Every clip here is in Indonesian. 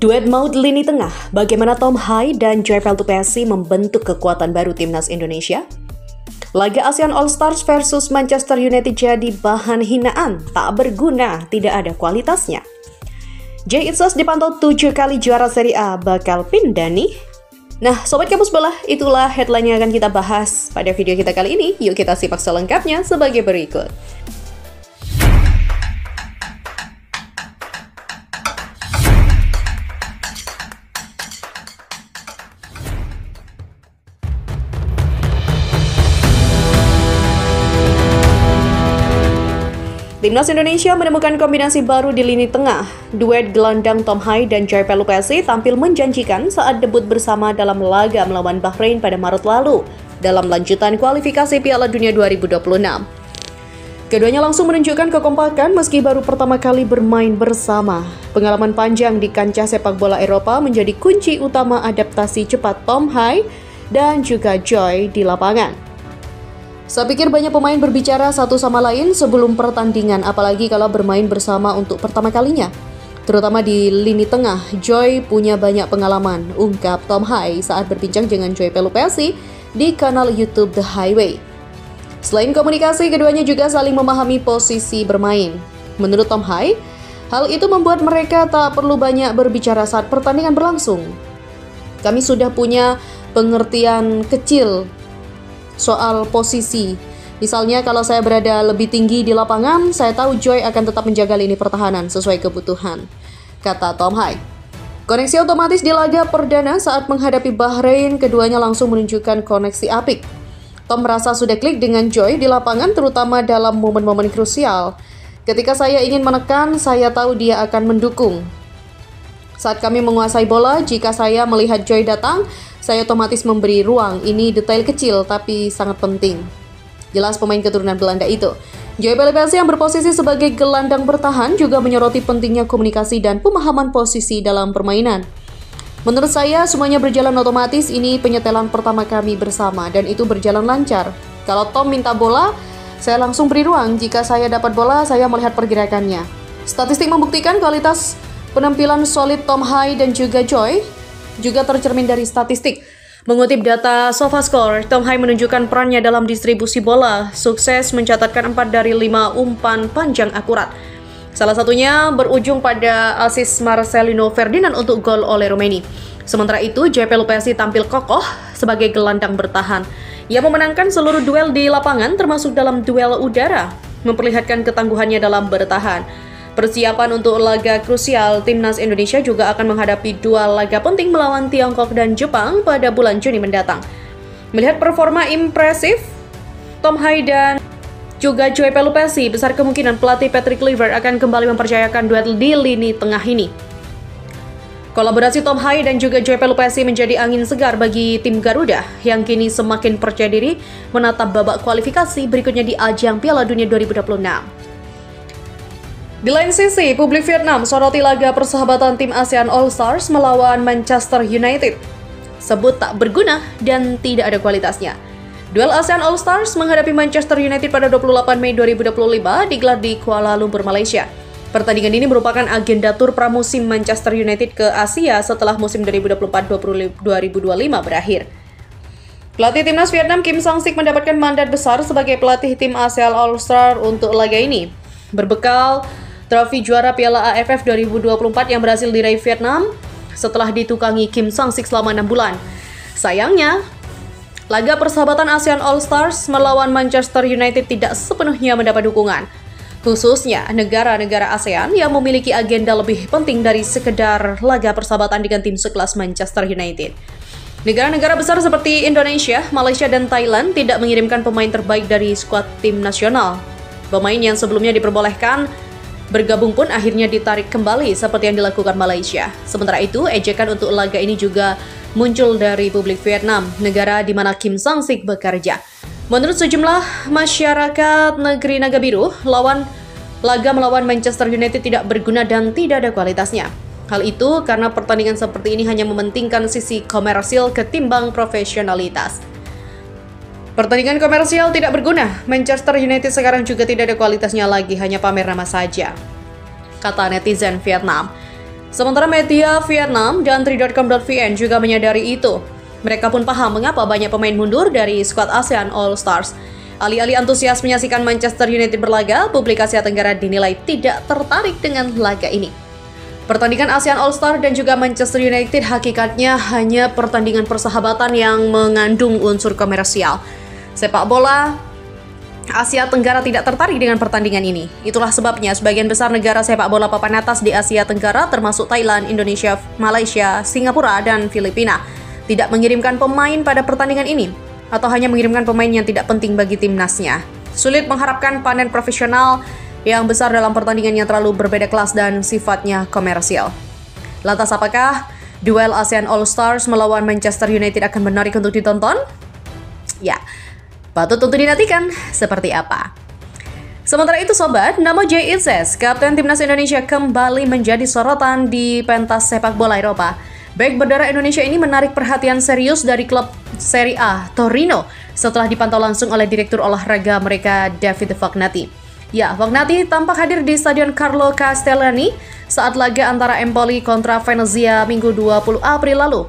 Duet maut lini tengah, bagaimana Tom Hai dan Joy Peltupesi membentuk kekuatan baru timnas Indonesia? Laga ASEAN All Stars versus Manchester United jadi bahan hinaan, tak berguna, tidak ada kualitasnya. Jay Itzas dipantau 7 kali juara Serie A, bakal pindah nih? Nah, Sobat Kampus Bola, itulah headline yang akan kita bahas pada video kita kali ini. Yuk kita simak selengkapnya sebagai berikut. Timnas Indonesia menemukan kombinasi baru di lini tengah. Duet gelandang Tom Hai dan Joy Peltupesi tampil menjanjikan saat debut bersama dalam laga melawan Bahrain pada Maret lalu dalam lanjutan kualifikasi Piala Dunia 2026. Keduanya langsung menunjukkan kekompakan meski baru pertama kali bermain bersama. Pengalaman panjang di kancah sepak bola Eropa menjadi kunci utama adaptasi cepat Tom Hai dan juga Joy di lapangan. Saya pikir banyak pemain berbicara satu sama lain sebelum pertandingan, apalagi kalau bermain bersama untuk pertama kalinya. Terutama di lini tengah, Joy punya banyak pengalaman, ungkap Tom Hai saat berbincang dengan Joy Peltupesi di kanal YouTube The Highway. Selain komunikasi, keduanya juga saling memahami posisi bermain. Menurut Tom Hai, hal itu membuat mereka tak perlu banyak berbicara saat pertandingan berlangsung. Kami sudah punya pengertian kecil soal posisi. Misalnya kalau saya berada lebih tinggi di lapangan, saya tahu Joy akan tetap menjaga lini pertahanan sesuai kebutuhan, kata Tom Hai. Koneksi otomatis di laga perdana saat menghadapi Bahrain, keduanya langsung menunjukkan koneksi apik. Tom merasa sudah klik dengan Joy di lapangan, terutama dalam momen-momen krusial. Ketika saya ingin menekan, saya tahu dia akan mendukung. Saat kami menguasai bola, jika saya melihat Joy datang, saya otomatis memberi ruang. Ini detail kecil tapi sangat penting. Jelas pemain keturunan Belanda itu. Joy Peltupesi yang berposisi sebagai gelandang bertahan juga menyoroti pentingnya komunikasi dan pemahaman posisi dalam permainan. Menurut saya semuanya berjalan otomatis, ini penyetelan pertama kami bersama dan itu berjalan lancar. Kalau Tom minta bola, saya langsung beri ruang. Jika saya dapat bola, saya melihat pergerakannya. Statistik membuktikan kualitas penampilan solid Tom Hai dan juga Joy juga tercermin dari statistik. Mengutip data SofaScore, Tom Hai menunjukkan perannya dalam distribusi bola, sukses mencatatkan 4 dari 5 umpan panjang akurat. Salah satunya berujung pada asis Marcelino Ferdinand untuk gol oleh Romeni. Sementara itu, Joy Peltupesi tampil kokoh sebagai gelandang bertahan. Ia memenangkan seluruh duel di lapangan termasuk dalam duel udara, memperlihatkan ketangguhannya dalam bertahan. Persiapan untuk laga krusial, timnas Indonesia juga akan menghadapi 2 laga penting melawan Tiongkok dan Jepang pada bulan Juni mendatang. Melihat performa impresif Tom Hai dan juga Joy Peltupesi, besar kemungkinan pelatih Patrick Kluivert akan kembali mempercayakan duet di lini tengah ini. Kolaborasi Tom Hai dan juga Joy Peltupesi menjadi angin segar bagi tim Garuda yang kini semakin percaya diri menatap babak kualifikasi berikutnya di ajang Piala Dunia 2026. Di lain sisi, publik Vietnam soroti laga persahabatan tim ASEAN All Stars melawan Manchester United. Sebut tak berguna dan tidak ada kualitasnya. Duel ASEAN All Stars menghadapi Manchester United pada 28 Mei 2025 digelar di Kuala Lumpur, Malaysia. Pertandingan ini merupakan agenda tur pramusim Manchester United ke Asia setelah musim 2024-2025 berakhir. Pelatih timnas Vietnam Kim Sang-sik mendapatkan mandat besar sebagai pelatih tim ASEAN All Stars untuk laga ini. Berbekal trofi juara Piala AFF 2024 yang berhasil diraih Vietnam setelah ditukangi Kim Sang-sik selama 6 bulan. Sayangnya, laga persahabatan ASEAN All Stars melawan Manchester United tidak sepenuhnya mendapat dukungan, khususnya negara-negara ASEAN yang memiliki agenda lebih penting dari sekedar laga persahabatan dengan tim sekelas Manchester United. Negara-negara besar seperti Indonesia, Malaysia, dan Thailand tidak mengirimkan pemain terbaik dari skuad tim nasional. Pemain yang sebelumnya diperbolehkan bergabung pun akhirnya ditarik kembali seperti yang dilakukan Malaysia. Sementara itu, ejekan untuk laga ini juga muncul dari publik Vietnam, negara di mana Kim Sang-sik bekerja. Menurut sejumlah masyarakat negeri Naga Biru, laga melawan Manchester United tidak berguna dan tidak ada kualitasnya. Hal itu karena pertandingan seperti ini hanya mementingkan sisi komersil ketimbang profesionalitas. Pertandingan komersial tidak berguna. Manchester United sekarang juga tidak ada kualitasnya lagi, hanya pamer nama saja, kata netizen Vietnam. Sementara media Vietnam dan Tri.com.vn juga menyadari itu. Mereka pun paham mengapa banyak pemain mundur dari skuad ASEAN All Stars. Alih-alih antusias menyaksikan Manchester United berlaga, publik Asia Tenggara dinilai tidak tertarik dengan laga ini. Pertandingan ASEAN All Star dan juga Manchester United hakikatnya hanya pertandingan persahabatan yang mengandung unsur komersial. Sepak bola Asia Tenggara tidak tertarik dengan pertandingan ini. Itulah sebabnya sebagian besar negara sepak bola papan atas di Asia Tenggara termasuk Thailand, Indonesia, Malaysia, Singapura, dan Filipina tidak mengirimkan pemain pada pertandingan ini atau hanya mengirimkan pemain yang tidak penting bagi timnasnya. Sulit mengharapkan panen profesional yang besar dalam pertandingan yang terlalu berbeda kelas dan sifatnya komersial. Lantas apakah duel ASEAN All Stars melawan Manchester United akan menarik untuk ditonton? Ya, patut untuk dinantikan seperti apa. Sementara itu sobat, nama Jay Itzes, kapten timnas Indonesia kembali menjadi sorotan di pentas sepak bola Eropa. Bek berdarah Indonesia ini menarik perhatian serius dari klub Serie A Torino setelah dipantau langsung oleh direktur olahraga mereka Davide Fognati. Ya, Fognati tampak hadir di Stadion Carlo Castellani saat laga antara Empoli kontra Venezia Minggu 20 April lalu.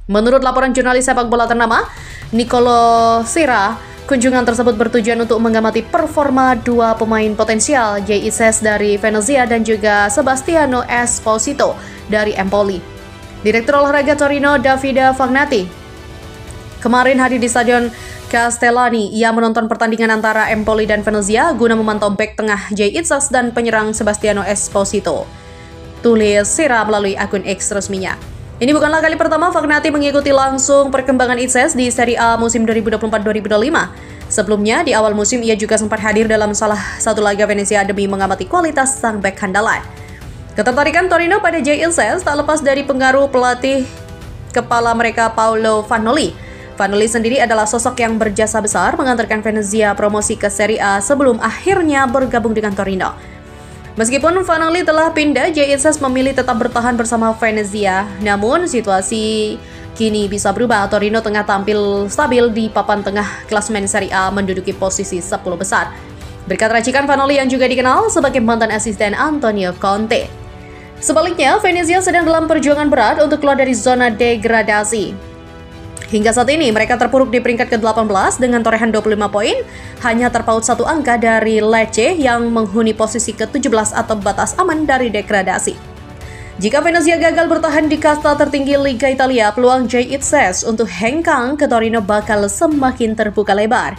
Menurut laporan jurnalis sepak bola ternama, Nicolo Sira, kunjungan tersebut bertujuan untuk mengamati performa dua pemain potensial, Jay Itzes dari Venezia dan juga Sebastiano Esposito dari Empoli. Direktur olahraga Torino Davide Fognati kemarin hadir di Stadion Castellani. Ia menonton pertandingan antara Empoli dan Venezia guna memantau bek tengah Jay Itzes dan penyerang Sebastiano Esposito. Tulis Sira melalui akun X resminya. Ini bukanlah kali pertama Fognati mengikuti langsung perkembangan Itzes di Serie A musim 2024-2025. Sebelumnya, di awal musim ia juga sempat hadir dalam salah satu laga Venezia demi mengamati kualitas sang bek andalan. Ketertarikan Torino pada Jay Itzes tak lepas dari pengaruh pelatih kepala mereka Paolo Vanoli. Vanoli sendiri adalah sosok yang berjasa besar mengantarkan Venezia promosi ke Serie A sebelum akhirnya bergabung dengan Torino. Meskipun Vanoli telah pindah, Jay Itzes memilih tetap bertahan bersama Venezia. Namun situasi kini bisa berubah. Torino tengah tampil stabil di papan tengah klasemen Serie A menduduki posisi 10 besar. Berkat racikan Vanoli yang juga dikenal sebagai mantan asisten Antonio Conte. Sebaliknya, Venezia sedang dalam perjuangan berat untuk keluar dari zona degradasi. Hingga saat ini, mereka terpuruk di peringkat ke-18 dengan torehan 25 poin, hanya terpaut satu angka dari Lecce yang menghuni posisi ke-17 atau batas aman dari degradasi. Jika Venezia gagal bertahan di kasta tertinggi Liga Italia, peluang Jay Itzes untuk hengkang ke Torino bakal semakin terbuka lebar.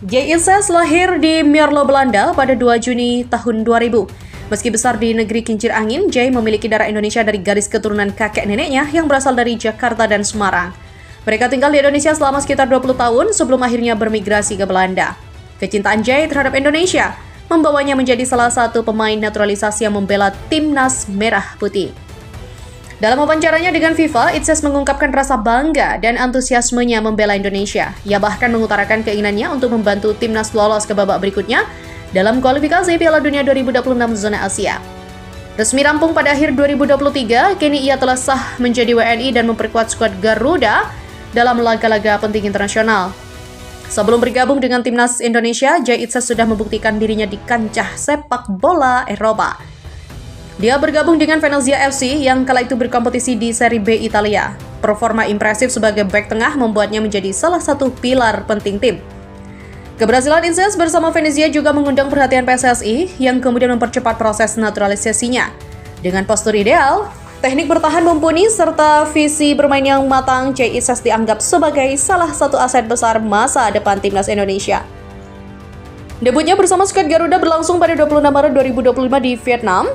Jay Itzes lahir di Mierlo, Belanda pada 2 Juni tahun 2000. Meski besar di negeri kincir angin, Jay memiliki darah Indonesia dari garis keturunan kakek neneknya yang berasal dari Jakarta dan Semarang. Mereka tinggal di Indonesia selama sekitar 20 tahun sebelum akhirnya bermigrasi ke Belanda. Kecintaan Jay terhadap Indonesia membawanya menjadi salah satu pemain naturalisasi yang membela timnas merah putih. Dalam wawancaranya dengan FIFA, Itzes mengungkapkan rasa bangga dan antusiasmenya membela Indonesia. Ia bahkan mengutarakan keinginannya untuk membantu timnas lolos ke babak berikutnya dalam kualifikasi Piala Dunia 2026 zona Asia. Resmi rampung pada akhir 2023, kini ia telah sah menjadi WNI dan memperkuat skuad Garuda dalam laga-laga penting internasional. Sebelum bergabung dengan timnas Indonesia, Jay Itzes sudah membuktikan dirinya di kancah sepak bola Eropa. Dia bergabung dengan Venezia FC yang kala itu berkompetisi di Serie B Italia. Performa impresif sebagai bek tengah membuatnya menjadi salah satu pilar penting tim. Keberhasilan Itzes bersama Venezia juga mengundang perhatian PSSI yang kemudian mempercepat proses naturalisasinya. Dengan postur ideal, teknik bertahan mumpuni, serta visi bermain yang matang, Jay Itzes dianggap sebagai salah satu aset besar masa depan timnas Indonesia. Debutnya bersama skuad Garuda berlangsung pada 26 Maret 2025 di Vietnam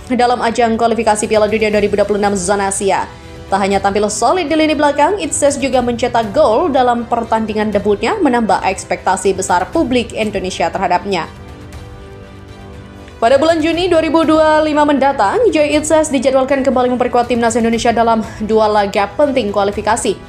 dalam ajang kualifikasi Piala Dunia 2026 zona Asia. Tak hanya tampil solid di lini belakang, Itzes juga mencetak gol dalam pertandingan debutnya, menambah ekspektasi besar publik Indonesia terhadapnya. Pada bulan Juni 2025 mendatang, Jay Itzes dijadwalkan kembali memperkuat timnas Indonesia dalam 2 laga penting kualifikasi.